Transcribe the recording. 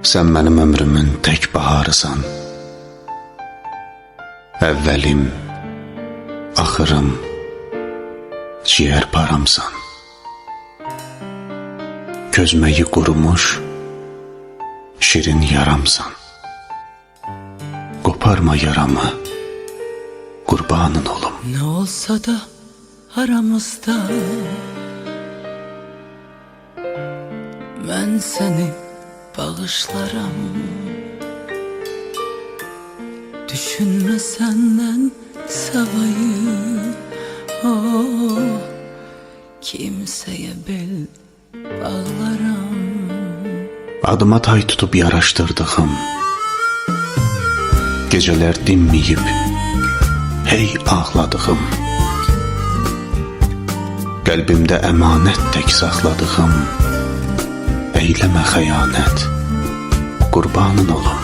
Sen mənim ömrümün tək baharısan. Əvvəlim, axırım, ciğər paramsan. Közməyi qurumuş, şirin yaramsan. Qoparma yaramı, qurbanın olum. Ne olsa da aramızda, ben seni bağışlarım. Düşünme senden savayı, oh, kimseye bel bağlarım. Adıma tay tutup yaraşdırdığım, geceler dinmeyip hey ağladığım, qəlbimdə əmanət tək saxladığım, eyləmə xəyanət, qurbanın olum.